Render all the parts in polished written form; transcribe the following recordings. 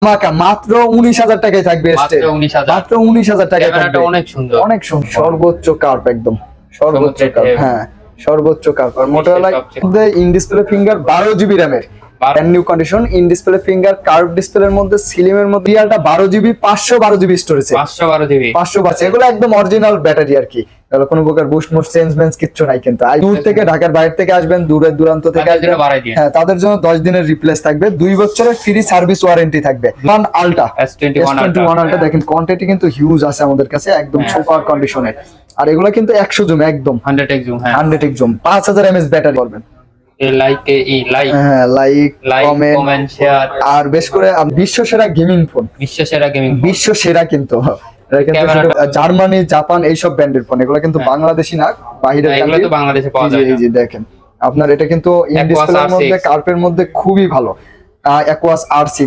ধামাকা মাত্র 19,000 টাকায় থাকবে। মাত্র 19,000 টাকায় থাকবে। অনেক সুন্দর, অনেক সুন্দর। সর্বোচ্চ কার্ভ, একদম সর্বোচ্চ কার্ভ। হ্যাঁ, সর্বোচ্চ কার্ভ। আর মোটরোলা মধ্যে ইন ডিসপ্লে ফিঙ্গার 12 জিবি র‍্যামের brand new condition in display finger curve ডিসপ্লের মধ্যে সিলিমের মধ্যে রিয়ালটা 12 জিবি 512 জিবি স্টোরেজ। 512 এগুলো একদম অরিজিনাল ব্যাটারি আর কি। তাহলে কোনো প্রকার বুস্ট মোড চেঞ্জ মেন্স কিচ্ছু নাই কিন্তু। দূর থেকে ঢাকার বাইরে থেকে আসবেন, দূরের দূরান্ত থেকে আসবেন, হ্যাঁ তাদের জন্য 10 দিনের রিপ্লেস থাকবে, 2 বছরের ফ্রি সার্ভিস ওয়ারেন্টি থাকবে। ওয়ান আলট্রা S21 আলট্রা দেখেন কোয়ান্টিটি কিন্তু হিউজ আছে আমাদের কাছে, একদম সুপার কন্ডিশনের। আর এগুলো কিন্তু 100 জুম, একদম 100x জুম। হ্যাঁ 100x জুম, 5000 mAh ব্যাটারি পাবেন। Like comment share. আর বেশ করে বিশ্বসেরা গেমিং ফোন, বিশ্বসেরা কিন্তু জার্মানি, জাপান এইসব ব্র্যান্ডের ফোন। এগুলো কিন্তু বাংলাদেশি না, বাইরের কান্ট্রি, বাংলাদেশে পাওয়া যায়। এই যে দেখেন আপনার এটা কিন্তু ইন ডিসপ্লের মধ্যে কার্ভের মধ্যে খুবই ভালো। অ্যাকোয়াস R6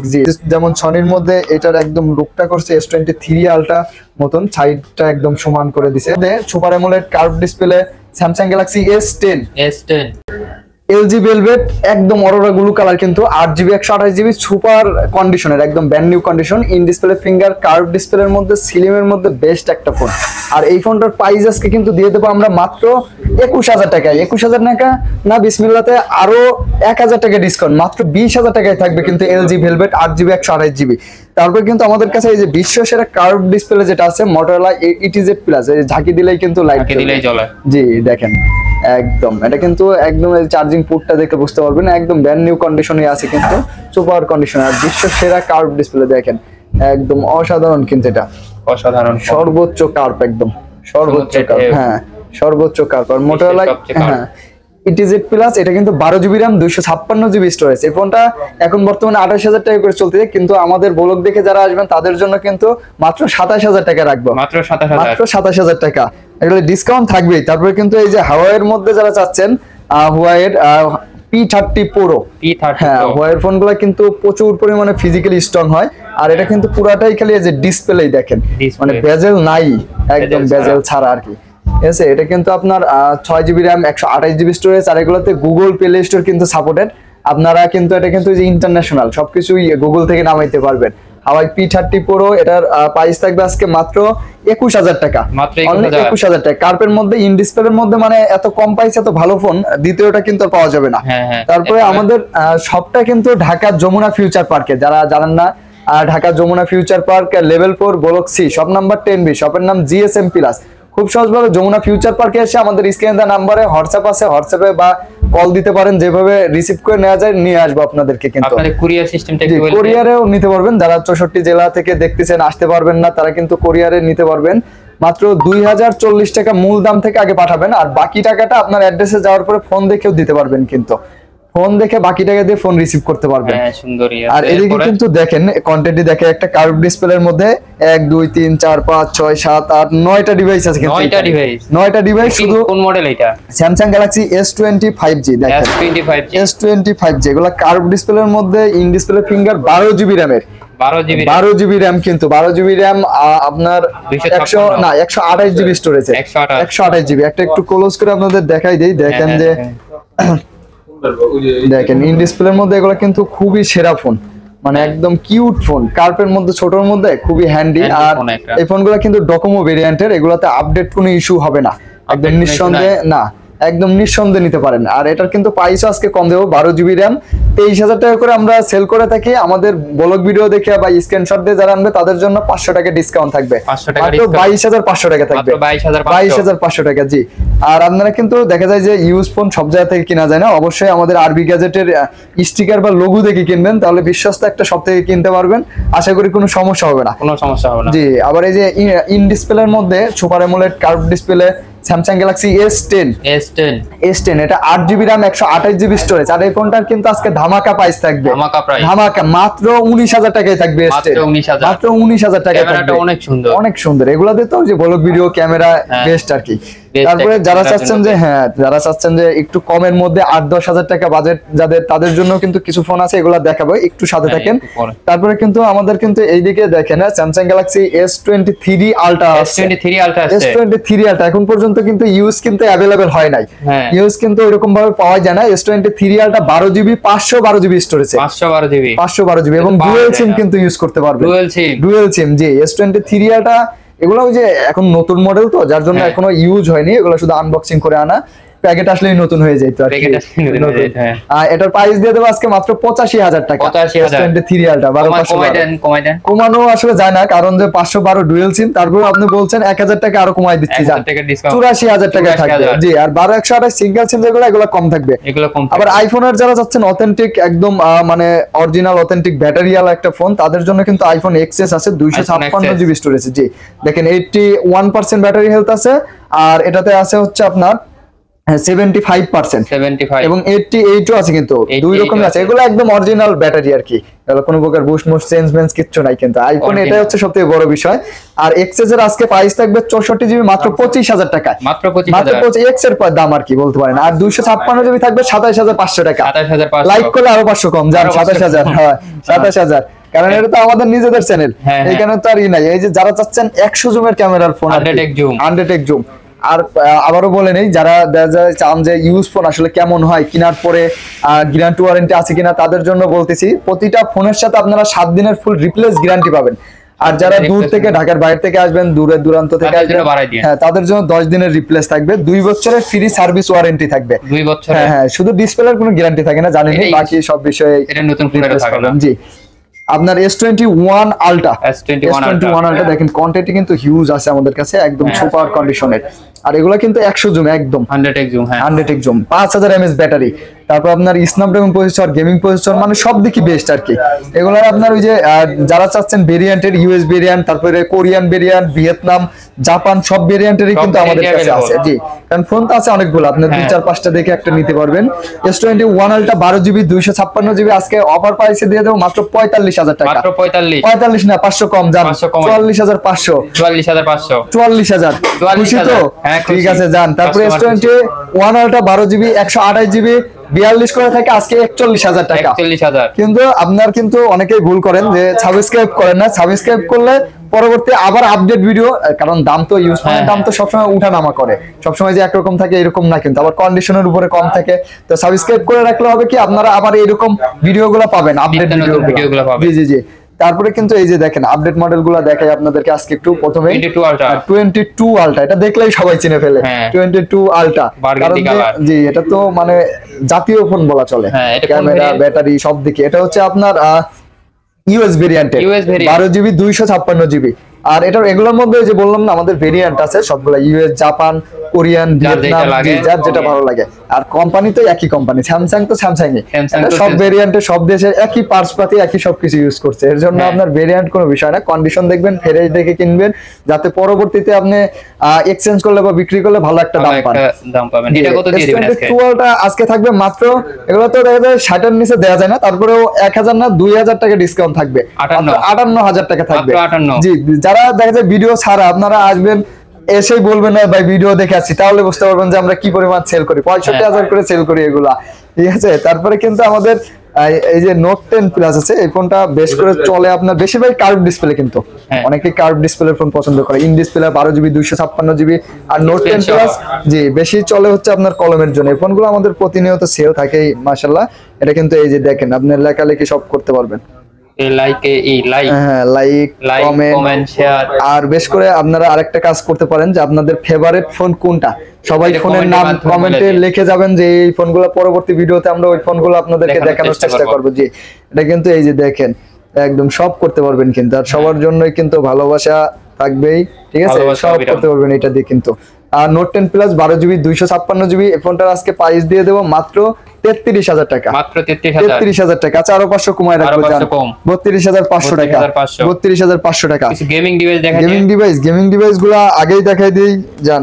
যেমন সনির মধ্যে এটার একদম লুকটা করছে S23 আলট্রা মতন, সাইডটা একদম সমান করে দিছে। Super AMOLED curve display Samsung Galaxy S10 LG velvet একদম অরোরা ব্লু কালার, কিন্তু 8GB 128GB সুপার কন্ডিশনের, একদম brand new condition in display finger curve ডিসপ্লের মধ্যে সিলিমের মধ্যে বেস্ট একটা ফোন। আর এই ফোনটার প্রাইস আজকে কিন্তু দিয়ে দেবো আমরা মাত্র 21,000 টাকায়। 21,000 টাকা না, বিসমিল্লাতে আরো 1,000 টাকা ডিসকাউন্ট, মাত্র 20,000 টাকায় থাকবে কিন্তু LG ভেলভেট 8GB 128GB। তারপর কিন্তু আমাদের কাছে এই যে বিশ্বসেরা কার্ভ ডিসপ্লে যেটা আছে মোটরোলা ETZ প্লাস, এই ঝাঁকি দিলেই কিন্তু লাইট জ্বলে। জি দেখেন একদম, এটা কিন্তু একদম চার্জিং পোর্টটা দেখে বুঝতে পারবেন, একদম ব্র্যান্ড নিউ কন্ডিশনে আছে কিন্তু সুপার কন্ডিশন। আর বিশ্বসেরা কার্ভ ডিসপ্লে দেখেন, একদম অসাধারণ কিন্তু, এটা অসাধারণ সর্বোচ্চ কার্ভ, একদম সর্বোচ্চ কার্ভ। হ্যাঁ সর্বোচ্চ কার্ভ। আর মোটরোলা হ্যাঁ ETZ প্লাস, এটা কিন্তু 12GB RAM 256GB স্টোরেজ। এই ফোনটা এখন বর্তমানে 28,000 টাকা করে চলতেছে, কিন্তু আমাদের ব্লগ দেখে যারা আসবেন তাদের জন্য কিন্তু মাত্র 27,000 টাকা রাখবো, মাত্র 27,000 টাকা। এগুলো ডিসকাউন্ট থাকবেই। তারপরে কিন্তু এই যে হাওয়াইয়ের মধ্যে যারা চাচ্ছেন, হাওয়াইয়ের P30 Pro, হ্যাঁ হাওয়াইয়ের ফোনগুলো কিন্তু প্রচুর পরিমাণে ফিজিক্যালি স্ট্রং হয়। আর এটা কিন্তু পুরাটাই খালি এই যে ডিসপ্লেই দেখেন, মানে বেজেল নাই, একদম বেজেল ছাড়া আর কি। ঠিক আছে, এটা কিন্তু আপনার 6GB RAM 128GB স্টোরেজ। আর এগুলোতে গুগল প্লে স্টোর কিন্তু সাপোর্টেড। আপনারা কিন্তু এটা কিন্তু যে ইন্টারন্যাশনাল সবকিছুই গুগল থেকে নামাইতে পারবেন। হাওয়াই P30 Pro, এটার প্রাইস থাকবে আজকে মাত্র 21,000 টাকা, মাত্র 21,000 টাকা। কার্ভের মধ্যে ইন ডিসপ্লের মধ্যে মানে এত কম প্রাইস এত ভালো ফোন দ্বিতীয়টা কিন্তু পাওয়া যাবে না। তারপরে আমাদের সবটা কিন্তু ঢাকা যমুনা ফিউচার পার্কে, যারা জানেন না, Dhaka Jamuna future park level 4 block C, shop number 10B, শপের নাম GSM প্লাস। খুব সহজভাবে যমুনা ফিউচার পার্কে এসে আমাদের স্ক্রিনে দেওয়া নাম্বারে হোয়াটসঅ্যাপ আছে, হোয়াটসঅ্যাপে বা কল দিতে পারেন, যেভাবে রিসিভ করে নেওয়া যায় নিয়ে আসবো আপনাদেরকে। কিন্তু আপনাদের কুরিয়ার সিস্টেমটা কি বলবেন? কুরিয়ারেও নিতে পারবেন, যারা 64 জেলা থেকে দেখতেছেন আসতে পারবেন না তারা কিন্তু কুরিয়ারে নিতে পারবেন। মাত্র 2040 টাকা মূল দাম থেকে আগে পাঠাবেন, আর বাকি টাকাটা আপনার অ্যাড্রেসে যাওয়ার পরে ফোন দেখেও দিতে পারবেন, কিন্তু ফোন দেখে বাকি টাকা দিয়ে ফোন রিসিভ করতে পারবেন। আর এদিকে কিন্তু দেখেন কোয়ান্টিটি দেখে, একটা কার্ভ ডিসপ্লের মধ্যে 1 2 3 4 5 6 7 8 9টা ডিভাইস আছে কিন্তু 9টা ডিভাইস। শুধু কোন মডেল এটা? স্যামসাং গ্যালাক্সি S25G দেখেন, S25G এগুলা কার্ভ ডিসপ্লের মধ্যে in display finger 12GB RAM এর, 12GB RAM, কিন্তু 12GB RAM আপনার 128GB স্টোরেজ, 128GB। একটা একটু ক্লোজ করে আপনাদের দেখাই দেই, দেখেন যে দেখেন ইন ডিসপ্লের মধ্যে এগুলো কিন্তু খুবই সেরা ফোন, মানে একদম কিউট ফোন, কার্ভের মধ্যে ছোটর মধ্যে খুবই হ্যান্ডি। আর এই ফোনগুলো কিন্তু ডোকোমো ভেরিয়েন্টের, এগুলোতে আপডেট কোনো ইস্যু হবে না, একদম নিঃসন্দেহে না, একদম নিঃসন্দেহে নিতে পারেন। আর এটার কিন্তু প্রাইসও আজকে কম দেবো, 12GB RAM 23,000 টাকা করে আমরা সেল করে থাকি। আমাদের ব্লগ ভিডিও দেখে বা স্ক্রিনশট দিয়ে যারা আনবে তাদের জন্য 500 টাকা ডিসকাউন্ট থাকবে, মাত্র 22,500 টাকা থাকবে, 22,500 টাকা। জি, আর আপনারা কিন্তু দেখা যায় যে ইউজ ফোন সব জায়গা থেকে কিনা যায় না, অবশ্যই আমাদের আরবি গ্যাজেটের স্টিকার বা লোগো দেখে কিনবেন, তাহলে বিশ্বস্ত একটা শপ থেকে কিনতে পারবেন, আশা করি কোনো সমস্যা হবে না, কোনো সমস্যা হবে না। জি, আবার এই যে ইন ডিসপ্লের মধ্যে super AMOLED curve display Samsung Galaxy S10, এটা 8GB RAM 128GB স্টোরেজ। আর এই ফোনটার কিন্তু আজকে ধামাকা প্রাইস থাকবে, ধামাকা মাত্র 19,000 টাকায় থাকবে, মাত্র 19,000 টাকায় থাকবে। অনেক সুন্দর, অনেক সুন্দর। এগুলাতে তো যে ব্লগ ভিডিও ক্যামেরা বেস্ট আর কি। তারপরে যারা চাচ্ছেন যে যারা চাচ্ছেন যে একটু কমের মধ্যে 8-10 হাজার টাকা বাজেট যাদের, তাদের জন্য কিন্তু কিছু ফোন আছে, এগুলা দেখাবো, একটু সাথে থাকেন। তারপরে কিন্তু আমাদের কিন্তু এইদিকে দেখেন Samsung Galaxy S23 ultra, S23 ultra এখন পর্যন্ত কিন্তু ইউজ কিন্তু অ্যাভেলেবেল হয় নাই, ইউজ কিন্তু এরকম ভাবে পাওয়া যায় না। S23 ultra 12GB 512GB storage, 512GB এবং ডুয়াল সিম কিন্তু ইউজ করতে পারবে, ডুয়াল সিম। জি S23 আলট্রা এগুলো ওই যে এখন নতুন মডেল তো, যার জন্য এখনো ইউজ হয়নি, এগুলো শুধু আনবক্সিং করে আনা, প্যাকেট আসলেই নতুন হয়ে যেত আর কি। এটার প্রাইস দিয়ে দেবো আজকে মাত্র 85,000 টাকা। 83 আলট্রা 12 কমানো আসলে যায় না, কারণ যে 512 ডুয়াল সিম, তারপর আপনি বলছেন 1000 টাকা আরো কমাই দিচ্ছি, 84,000 টাকা থাকবে। জি আর 12/128 সিঙ্গেল সিম যেগুলো, এগুলো কম থাকবে। আবার আইফোনের যারা যাচ্ছেন অথেন্টিক একদম মানে অরিজিনাল অথেন্টিক ব্যাটারিওয়ালা একটা ফোন, তাদের জন্য কিন্তু আইফোন এক্সএস আছে 256GB স্টোরেজ। জি দেখেন 81% ব্যাটারি হেলথ আছে, আর এটাতে আছে হচ্ছে আপনার 75% এবং 88 আছে, কিন্তু দুই রকমের আছে, এগুলো একদম অরিজিনাল ব্যাটারি আর কি, কোনো প্রকার বুস্ট মুস্ট চেঞ্জ মেঞ্জ কিচ্ছু নাই কিন্তু আইফোন, এটাই হচ্ছে সবথেকে বড় বিষয়। আর এক্সএস এর আজকে প্রাইস থাকবে 64GB মাত্র 25,000 টাকা, মাত্র 25 এক্স এর দাম আর কি বলতে পারেন। আর 256GB থাকবে 27,500 টাকা, লাইক করলে আরো 500 কম, জান 27,000, হ্যাঁ 27,000, কারণ এটা তো আমাদের নিজেদের চ্যানেল, এইখানে তো আর নাই। এই যে যারা চাচ্ছেন 100 জুমের ক্যামেরার ফোন, 100x জুম, আর আবারও বলে নেই যারা চান যে ইউজ ফোন আসলে কেমন হয়, কেনার পরে গ্যারান্টি ওয়ারেন্টি আছে কিনা, তাদের জন্য বলতেছি প্রতিটা ফোনের সাথে আপনারা 7 দিনের ফুল রিপ্লেস গ্যারান্টি পাবেন। আর যারা দূর থেকে ঢাকার বাইরে থেকে আসবেন, দূরে দূরান্ত থেকে আসবেন, হ্যাঁ তাদের জন্য 10 দিনের রিপ্লেস থাকবে, 2 বছরের ফ্রি সার্ভিস ওয়ারেন্টি থাকবে, 2 বছর। হ্যাঁ শুধু ডিসপ্লের কোনো গ্যারান্টি থাকে না, জানেন, বাকি সব বিষয়ে এটা নতুন রিপ্লেস পাবেন। জি আপনার S21 আলট্রা, S21 আলট্রা দেখেন কোয়ান্টিটি কিন্তু হিউজ আছে আমাদের কাছে, একদম সুপার কন্ডিশনের। আর এগুলা কিন্তু 100 জুম, একদম 100x zoom, 100x zoom, 5000 mAh battery, তারপর আপনার স্ন্যাপড্রাগন প্রসেসর, গেমিং প্রসেসর, মানে সব দিকে বেস্ট আর কি। এগুলার আপনার ওই যে যারা চাচ্ছেন ভেরিয়েন্টের, ইউএস ভেরিয়েন্ট, তারপরে কোরিয়ান ভেরিয়েন্ট, ভিয়েতনাম, জাপান, সব ভেরিয়েন্টেরই কিন্তু আমাদের কাছে আছে। জি কারণ ফোন তো আছে অনেকগুলো, আপনি 2-4-5টা দেখে একটা নিতে পারবেন। S21 আলট্রা 12GB 256GB আজকে অফার প্রাইসে দিয়ে দেবো মাত্র 45,000 টাকা, মাত্র 45 না 500 কম, জান 44,500, 44,000 খুশি তো? ঠিক আছে যান। তারপরে S21 আলট্রা 12GB 128GB 42 করে থাকে আজকে 41,000 টাকা, 41,000। কিন্তু আপনার কিন্তু অনেকেই ভুল করেন যে সাবস্ক্রাইব করেন না, সাবস্ক্রাইব করলে পরবর্তী আবার আপডেট ভিডিও, কারণ দাম তো ইউজ ফোনের দাম তো সবসময় উঠানামা করে, সবসময় যে একরকম থাকে এরকম না, কিন্তু আবার কন্ডিশনের উপরে কম থাকে। তো সাবস্ক্রাইব করে রাখলে হবে কি আপনারা আবার এরকম ভিডিওগুলো পাবেন, আপডেট ভিডিওগুলো পাবেন। জি জি জি। তারপরে কিন্তু এই যে দেখেন আপডেট মডেলগুলো দেখাই আপনাদেরকে আজকে একটু। প্রথমে 22 আলট্রা, এটা দেখলেই সবাই চিনে ফেলে, 22 আলট্রা, কারণ জি এটা তো মানে জাতীয় ফোন বলা চলে, ক্যামেরা, ব্যাটারি সব দিকে। এটা হচ্ছে আপনার ইউএস ভেরিয়েন্টে 12GB 256GB। আর এটার এগুলোর মধ্যে যে বললাম না আমাদের ভেরিয়েন্ট আছে সবগুলা, ইউএস, জাপান, কোরিয়ান, ভিয়েতনাম, যার যেটা ভালো লাগে। আর কোম্পানি তো একই কোম্পানি, স্যামসাং তো স্যামসাংই, সব ভেরিয়েন্টে সব দেশে একই পার্টস পাতি একই সবকিছু ইউজ করছে। এর জন্য আপনার ভেরিয়েন্ট কোনো বিষয় না, কন্ডিশন দেখবেন, ফ্রেশ দেখে কিনবেন, যাতে পরবর্তীতে আপনি এক্সচেঞ্জ করলে বা বিক্রি করলে ভালো একটা দাম পাবেন। এটা কত দিয়ে দিবেন আজকে? আজকে থাকবে মাত্র, এগুলো তো দেখা যায় 60 এর নিচে দেওয়া যায় না, তারপরেও 1000 না 2000 টাকা ডিসকাউন্ট থাকবে, 58,000 টাকা থাকবে। জি যারা দেখা যায় ভিডিও ছাড়া আপনারা আসবেন, এসেই বলবেন না ভাই ভিডিও দেখে আসছি, তাহলে বুঝতে পারবেন যে আমরা কি পরিমাণ সেল করি, 65,000 করে সেল করি এগুলা, ঠিক আছে। তারপরে কিন্তু আমাদের এই যে নোট 10 প্লাস আছে, এই ফোনটা বেশ করে চলে আপনার বেশিরভাগ কার্ভ ডিসপ্লে, কিন্তু অনেকে কার্ভ ডিসপ্লের ফোন পছন্দ করে, ইন ডিসপ্লে 12GB 256GB। আর নোট 10 প্লাস জি বেশি চলে হচ্ছে আপনার কলমের জন্য। এই ফোনগুলো আমাদের প্রতিনিয়ত সেল থাকেই মাশাআল্লাহ। এটা কিন্তু এই যে দেখেন আপনি লেখালেখি সব করতে পারবেন, লাইক কমেন্ট শেয়ার। আর বেশ করে আপনারা আরেকটা কাজ করতে পারেন যে আপনাদের ফেভারিট ফোন কোনটা, সবাই ফোনের নাম কমেন্টে লিখে যাবেন, যে এই ফোনগুলো পরবর্তী ভিডিওতে আমরা ওই ফোনগুলো আপনাদেরকে দেখানোর চেষ্টা করব। জি এটা কিন্তু এই যে দেখেন একদম সব করতে পারবেন কিন্তু, আর সবার জন্যই কিন্তু ভালোবাসা থাকবেই, ঠিক আছে, সব করতে পারবেন এটা দিয়ে কিন্তু। আর নোট 10 প্লাস 12GB 256GB এই ফোনটার আজকে প্রাইস দিয়ে দেবো মাত্র 33,000 টাকা, মাত্র 33,000 টাকা। আচ্ছা আরো 500 কমায় রাখবো, 32,500 টাকা, 32,500 টাকা। গেমিং ডিভাইস গুলা আগেই দেখাই দিই জান।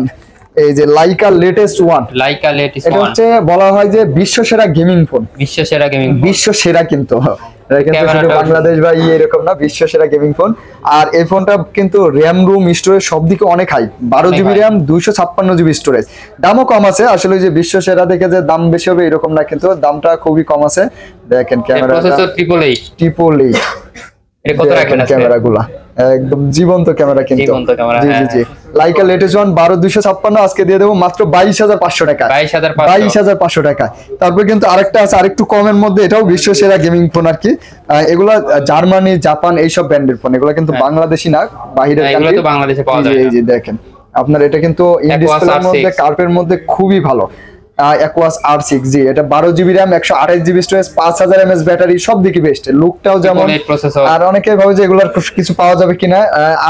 এই যে লাইকা লেটেস্ট ওয়ান, এটা হচ্ছে বলা হয় যে বিশ্বসেরা গেমিং ফোন, বিশ্বসেরা কিন্তু বাংলাদেশ বা এরকম না, বিশ্বসেরা গেমিং ফোন। আর এই ফোনটা কিন্তু র্যাম রুম স্টোরেজ সব দিকে অনেক high, 12 GB RAM 256 GB storage. দামও কম আছে আসলে, যে বিশ্বসেরা দেখে যে দাম বেশি হবে এরকম না, কিন্তু দামটা খুবই কম আছে। দেখেন ক্যামেরাটা ট্রিপল এইট, ক্যামেরাগুলা একদম জীবন্ত ক্যামেরা কিন্তু। জি জি জি, লাইকা লেটেস্ট ওয়ান 12/256 আজকে দিয়ে দেবো মাত্র 22,500 টাকা, 22,500 টাকা। তারপর কিন্তু আরেকটা আছে আরেকটু কমের মধ্যে, এটাও বিশ্বসেরা গেমিং ফোন আর কি। এগুলা জার্মানি, জাপান এইসব ব্র্যান্ডের ফোন, এগুলা কিন্তু বাংলাদেশি না, বাহিরের। এই যে দেখেন আপনার, এটা কিন্তু ইন ডিসপ্লের মধ্যে কার্ভের মধ্যে খুবই ভালো। Aquos R6G, এটা 12 GB RAM 128 GB storage, 5000 mAh battery, সব দিকে বেস্ট, লুকটাও যেমন। আর অনেকে ভাবে যে এগুলোর কিছু পাওয়া যাবে কিনা,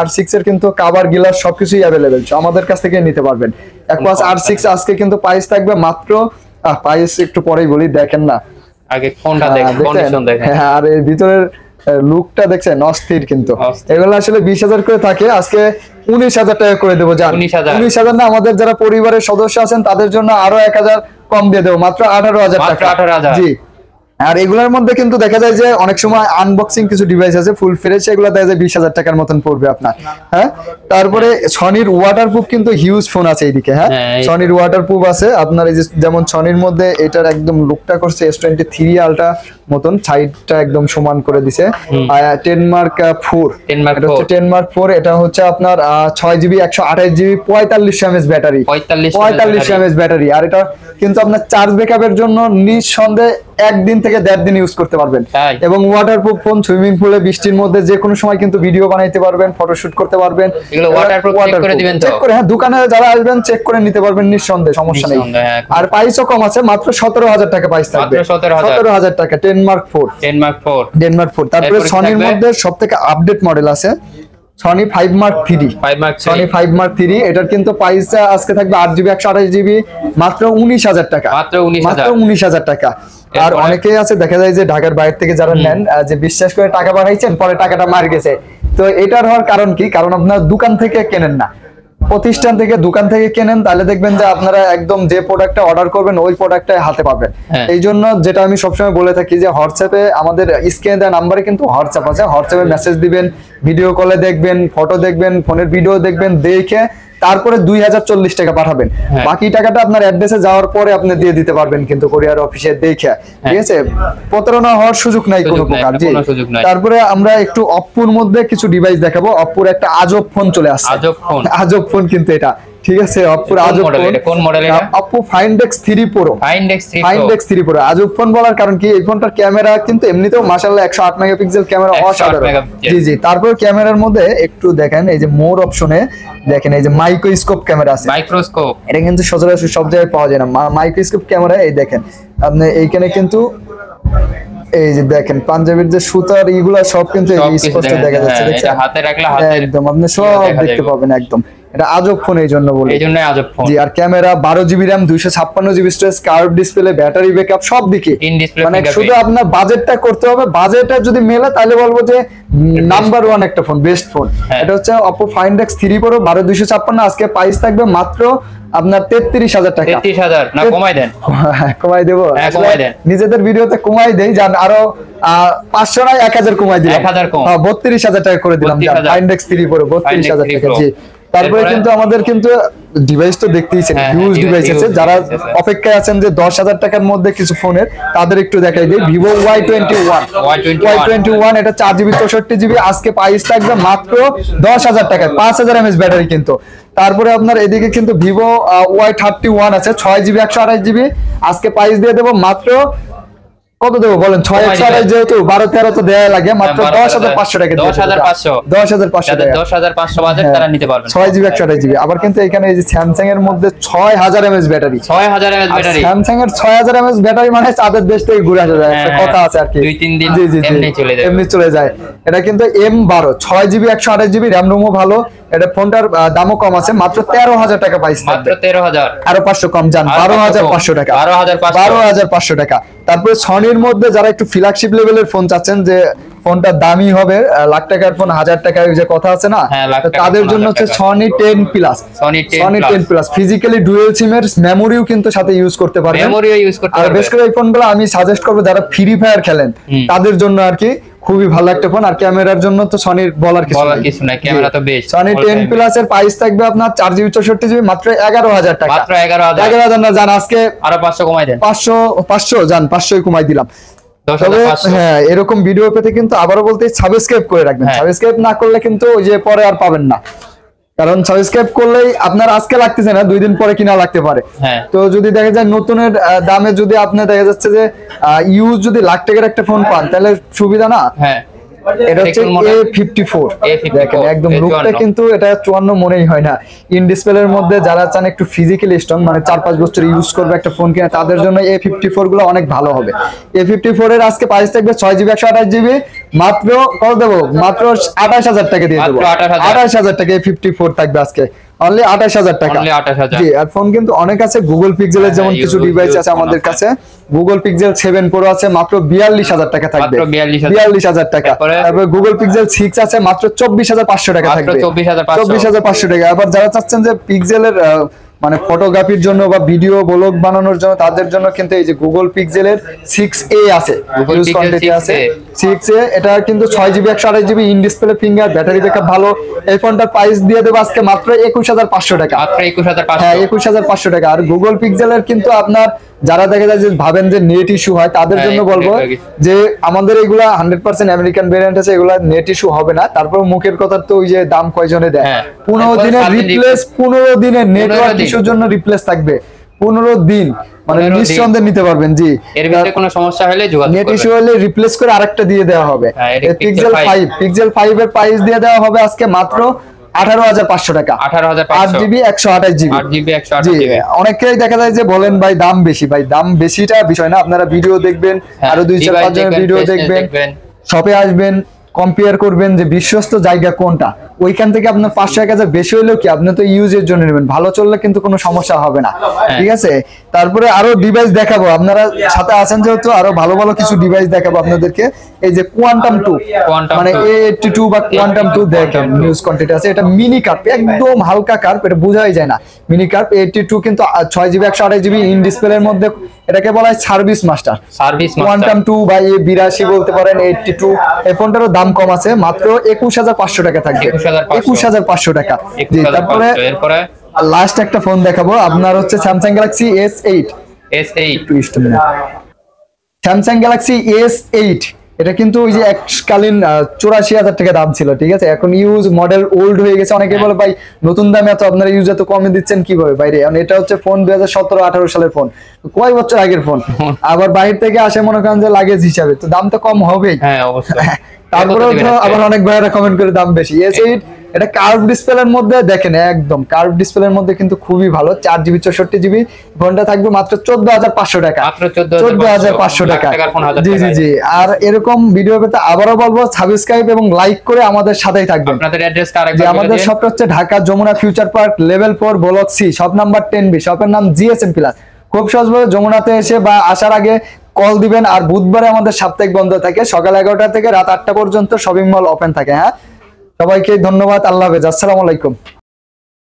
R6 এর কিন্তু কভার গিলার সবকিছুই अवेलेबल, আমাদের কাছ থেকে নিতে পারবেন। Aquos R6 আজকে কিন্তু প্রাইস থাকবে মাত্র, প্রাইস একটু পরেই বলি, দেখেন না আগে ফোনটা দেখেন, কন্ডিশন দেখেন। আর এর ভিতরের লুকটা দেখছেন অস্থির কিন্তু। এগুলো আসলে 20,000 করে থাকে, আজকে 19,000 টাকা করে দেবো। 19,000 না, আমাদের যারা পরিবারের সদস্য আছেন তাদের জন্য আরো 1,000 কম দিয়ে দেবো, মাত্র 18,000 টাকা। জি, আর এগুলোর মধ্যে কিন্তু দেখা যায় যে অনেক সময় আনবক্সিং কিছু ডিভাইস আছে ফুল ফ্রেশ, এগুলো দেখা যায় 20,000 টাকার মতন পড়বে আপনার। হ্যাঁ, তারপরে সনির ওয়াটারপ্রুফ কিন্তু হিউজ ফোন আছে এইদিকে। হ্যাঁ, সনির ওয়াটারপ্রুফ আছে আপনার, এই যে যেমন সনির মধ্যে এটার একদম লুকটা করছে S23 আলট্রা মতন, সাইডটা একদম সমান করে দিছে। 10 মার্ক 4, এটা হচ্ছে 10 মার্ক 4, এটা হচ্ছে আপনার 6GB 128 GB 45 mAh battery, 45 mAh battery. আর এটা কিন্তু আপনার চার্জ ব্যাকআপের জন্য নিঃসন্দেহে 1 দিন থেকে 1.5 দিন ইউজ করতে পারবেন। এবং ওয়াটারপ্রুফ ফোন, সুইমিং পুলে বৃষ্টির মধ্যে যে কোনো সময় কিন্তু ভিডিও বানাইতে পারবেন, ফটোশুট করতে পারবেন। এগুলো ওয়াটারপ্রুফ চেক করে দিবেন তো, চেক করে, হ্যাঁ, দোকানে যারা আসবেন চেক করে নিতে পারবেন নিঃসন্দেহে, সমস্যা নেই। আর প্রাইসও কম আছে, মাত্র 17,000 টাকা প্রাইস থাকবে, 17,000 টাকা। 10 মার্ক 4। তারপরে সনির মধ্যে সবথেকে আপডেট মডেল আছে সনি 5 মার্ক 3, সনি 5 মার্ক 3, এটার কিন্তু প্রাইস আজকে থাকবে 8GB 128 GB মাত্র 19,000 টাকা, মাত্র 19,000 টাকা। আর অনেকেই আছে দেখা যায় যে ঢাকার বাইরে থেকে যারা নেন, যে বিশ্বাস করে টাকা পাঠাইছেন, পরে টাকাটা মার গেছে। তো এটার হওয়ার কারণ কি? কারণ আপনার দোকান থেকে কেনেন না, প্রতিষ্ঠান থেকে, দোকান থেকে কেনেন, তাহলে দেখবেন যে আপনারা একদম যে প্রোডাক্টটা অর্ডার করবেন ওই প্রোডাক্টটাই হাতে পাবেন। এই জন্য যেটা আমি সবসময় বলে থাকি যে হোয়াটসঅ্যাপে, আমাদের স্ক্রিনে দেওয়া নাম্বারে কিন্তু হোয়াটসঅ্যাপ আছে, হোয়াটসঅ্যাপে মেসেজ দিবেন, ভিডিও কলে দেখবেন, ফটো দেখবেন, ফোনের ভিডিও দেখবেন, দেখে তারপরে 2040 টাকা পাঠাবেন। বাকি টাকাটা আপনার অ্যাড্রেসে যাওয়ার পরে আপনি দিয়ে দিতে পারবেন কিন্তু কুরিয়ার অফিসে দেখে, ঠিক আছে? প্রতারণা হওয়ার সুযোগ নাই কোনো প্রকার। জি, তারপরে আমরা একটু অপ্পোর মধ্যে কিছু ডিভাইস দেখাবো। অপ্পোর একটা আজব ফোন চলে আসছে, আজব ফোন কিন্তু এটা, ঠিক আছে? অপ্পোর আজব ফোন, কোন মডেল এটা? Oppo Find X3 Pro, Find X3 Pro। আজব ফোন বলার কারণ কি, এই ফোনটার ক্যামেরা কিন্তু এমনিতেও মাশাআল্লাহ 108 মেগাপিক্সেল ক্যামেরা, অসাধারণ। জি জি, তারপর ক্যামেরার মধ্যে একটু দেখেন, এই যে মোর অপশনে দেখেন, এই যে মাইক্রোস্কোপ ক্যামেরা আছে, মাইক্রোস্কোপ, এটা কিন্তু সচরাচর সব জায়গায় পাওয়া যায় না। মাইক্রোস্কোপ ক্যামেরা, এই দেখেন আপনি এইখানে কিন্তু এই যে দেখেন পাঞ্জাবির যে সুতার এইগুলা সব কিন্তু স্পষ্ট দেখা যাচ্ছে, দেখছেন? হাতে রাখলে একদম আপনি সব দেখতে পাবেন একদম। এটা আজব ফোন এই জন্য বলি, এই জন্যই আজব ফোন। জি, আর camera 12GB RAM 256 GB storage, curve display, battery backup সব দিকে, মানে শুধু আপনার বাজেটটা করতে হবে। বাজেটটা যদি মেলে তাহলে বলবো যে নাম্বার 1 একটা ফোন, বেস্ট ফোন। এটা হচ্ছে Oppo Find X3 Pro 12256, আজকে প্রাইস থাকবে মাত্র আপনার 33,000 টাকা। 33,000 না কমাই দেন? কমাই দেব, নিজেদের ভিডিওতে কমাই দেই, জান আরো 500 না 1000 কমাই দিলাম, 32,000 টাকা করে দিলাম। Find X3 Pro 32,000 টাকা। জি, তারপরে কিন্তু আমাদের কিন্তু ডিভাইস তো দেখতেইছেন, হিউজ ডিভাইস আছে। যারা অপেক্ষায় আছেন যে 10,000 টাকার মধ্যে কিছু ফোনের, তাদের একটু দেখাই দিই। Vivo Y21, এটা 4GB 64GB, আজকে প্রাইস থাকবে মাত্র 10,000 টাকায়, 5000 mAh ব্যাটারি কিন্তু। তারপরে আপনার এদিকে কিন্তু Vivo Y31 আছে, 6GB 128GB, আজকে প্রাইস দিয়ে দেবো মাত্র, কত দেবো বলেন? 6 যেহেতু 12-13 তো দেয়া লাগে, মাত্র 10,500 টাকা, 10,500 টাকা, 10,500 বাজেট তারা নিতে পারবেন, 6GB 128GB। আবার কিন্তু এখানে এই যে স্যামসাং এর মধ্যে 6000 mAh battery, 6000 mAh battery, Samsung এর 6000 mAh ব্যাটারি মানে চাঁদের দেশ থেকে ঘুরে আসা যায়, একটা কথা আছে আর কি, 2-3 দিন এমনি চলে যায়। এটা কিন্তু M12, 6GB 128GB, র্যাম রোমও ভালো। এটা ফোনটার দামও কম আছে, মাত্র 13,000 টাকা প্রাইস, মাত্র 13,000, আরো 500 কম, যান 12,500 টাকা, 12,500 টাকা। তারপরে সনির মধ্যে যারা একটু ফ্ল্যাগশিপ লেভেলের ফোন চাচ্ছেন, যে ফোনটা দামি হবে, লাখ টাকার ফোন 1000 টাকার যে কথা আছে না, তাদের জন্য হচ্ছে Sony 10 plus. Sony 10 plus physically dual সিমের মেমোরিও কিন্তু সাথে ইউজ করতে পারবেন। আর বেশ করে এই ফোনগুলো আমি সাজেস্ট করবো যারা ফ্রি ফায়ার খেলেন তাদের জন্য আর কি খুবই ভালো একটা ফোন। আর ক্যামেরার জন্য তো সনির বলার কিছু নাই, ক্যামেরা তো বেস্ট। সনি 10 প্লাস এর প্রাইস থাকবে আপনার 4GB 64GB মাত্র 11000 টাকা। মাত্র 11000 না, জান আজকে আরো 500 কমাই দেন। 500 জান 500 কমাই দিলাম। তবে হ্যাঁ, এরকম ভিডিও পেতে কিন্তু আবারও বলতে সাবস্ক্রাইব করে রাখবেন। সাবস্ক্রাইব না করলে কিন্তু ওই যে পরে আর পাবেন না, কারণ সাবস্ক্রাইব করলেই আপনার আজকে লাগতেছে না, 2 দিন পরে কিনা লাগতে পারে। তো যদি দেখা যায় নতুনের দামে যদি আপনি দেখা যাচ্ছে যে ইউজ যদি লাখ টাকার একটা ফোন পান তাহলে সুবিধা না। এটা হচ্ছে A54, দেখেন একদম লুকটা কিন্তু এটা 54 মনেই হয় না। ইন ডিসপ্লের মধ্যে যারা চান একটু ফিজিক্যালি স্ট্রং, মানে 4-5 বছর ইউজ করবে একটা ফোন কিনা, তাদের জন্য A54 গুলো অনেক ভালো হবে। A54 এর আজকে প্রাইস থাকবে 6GB 128GB মাত্র কত দেবো, মাত্র 28000 টাকা দিয়ে দেবো। 28000 টাকা A54 থাকবে আজকে, অনলি 28000 টাকা। জি, আর ফোন কিন্তু অনেক আছে, গুগল পিক্সেলের যেমন কিছু ডিভাইস আছে আমাদের কাছে। গুগল পিক্সেল 7 প্রো আছে মাত্র 42000 টাকা থাকবে, 42000 টাকা। তারপর গুগল পিক্সেল 6 আছে মাত্র 24500 টাকা থাকবে, 24500 টাকা। আবার যারা চাচ্ছেন যে পিক্সেলের মানে ফটোগ্রাফির জন্য বা ভিডিও ব্লগ বানানোর জন্য, তাদের জন্য কিন্তু এই যে গুগল পিক্সেলের 6a আছে, ইউজ কোয়ান্টিটি আছে 6a। এটা কিন্তু 6GB 128GB in display finger, battery backup ভালো। এই ফোনটার প্রাইস দিয়ে দেব আজকে মাত্র 21500 টাকা, মাত্র 21500। হ্যাঁ, 21500 টাকা। আর গুগল পিক্সেলের কিন্তু আপনার যারা দেখা যায় যে ভাবেন যে নেট ইস্যু হয়, তাদের জন্য বলবো যে আমাদের এগুলা 100% আমেরিকান ভেরিয়েন্ট আছে, এগুলা নেট ইস্যু হবে না। তারপর মুখের কথা তো ওই যে দাম কয়জনে দেয়, 15 দিনের রিপ্লেস, 15 দিনের নেটওয়ার্ক ইস্যুর জন্য রিপ্লেস থাকবে 15 দিন, মানে নিঃসন্দেহে নিতে পারবেন। জি, এর ভিতরে কোনো সমস্যা হলে যোগাযোগ করবেন, নেট ইস্যু হলে রিপ্লেস করে আরেকটা দিয়ে দেওয়া হবে। পিক্সেল 5 এর প্রাইস দিয়ে দেওয়া হবে আজকে মাত্র 18500 টাকা, 8GB 128GB। অনেকেই দেখা যায় যে বলেন ভাই দাম বেশি, ভাই দাম বেশিটা বিষয় না, আপনারা ভিডিও দেখবেন, আরো 2-4-5 জনের ভিডিও দেখবেন, শপে আসবেন, কম্পেয়ার করবেন যে বিশ্বস্ত জায়গা কোনটা, ওইখান থেকে আপনার 500-1000 বেশি হলেও কি আপনি তো ইউজের জন্য নেবেন, ভালো চললে কিন্তু কোনো সমস্যা হবে না। ঠিক আছে, তারপরে আরো ডিভাইস দেখাবো, আপনারা সাথে আছেন যেহেতু আরো ভালো ভালো কিছু ডিভাইস দেখাবো আপনাদেরকে। এই যে কোয়ান্টাম 2, মানে A82 বা কোয়ান্টাম 2 দেখেন নিউজ কোয়ান্টিটি আছে। এটা মিনি কার্ভ, একদম হালকা কার্ভ, এটা বোঝাই যায় না মিনি কার্ভ। A82 কিন্তু 6GB 128GB ইন ডিসপ্লের মধ্যে, এটাকে বলা হয় সার্ভিস মাস্টার। কোয়ান্টাম 2 বা A82 বলতে পারেন, 82। এই ফোনটারও দাম কম আছে, মাত্র 21500 টাকা থাকবে, 21500 টাকা। জি, তারপরে লাস্ট একটা ফোন দেখাবো আপনার হচ্ছে Samsung Galaxy S8। Samsung Galaxy S8 এটা কিন্তু ওই যে এককালীন 84000 টাকা দাম ছিল, ঠিক আছে। এখন ইউজ মডেল ওল্ড হয়ে গেছে, অনেকে বলে ভাই নতুন দামে এত আপনারা ইউজ এত কমে দিচ্ছেন কিভাবে বাইরে। এটা হচ্ছে ফোন 2017-18 সালের ফোন, কয় বছর আগের ফোন। আবার বাইরে থেকে আসে মনে করেন যে লাগেজ হিসাবে, তো দাম তো কম হবেই। হ্যাঁ, অবশ্যই। তারপরে আবার অনেক ভাইরা কমেন্ট করে দাম বেশি। S8 এটা কার্ভ ডিসপ্লের মধ্যে দেখেন, একদম কার্ভ ডিসপ্লের মধ্যে কিন্তু খুবই ভালো। 4GB 64GB ফোনটা থাকবে মাত্র 14500 টাকা, মাত্র 14500 টাকা। জি জি জি। আর এরকম ভিডিও পেতে আবারও বলবো সাবস্ক্রাইব এবং লাইক করে আমাদের সাথেই থাকবেন। আপনাদের অ্যাড্রেসটা আরেকবার বলে দিন। আমাদের শপটা হচ্ছে Dhaka Jamuna future park level 4 block C, shop number 10B। শপের নাম GSM প্লাস। খুব সহজভাবে যমুনাতে এসে বা আসার আগে কল দিবেন। আর বুধবারে আমাদের সাপ্তাহিক বন্ধ থাকে, সকাল 11টা থেকে রাত 8টা পর্যন্ত শপিং মল ওপেন থাকে। হ্যাঁ, সবাইকে ধন্যবাদ, আল্লাহ হাফেজ, আসসালামু আলাইকুম।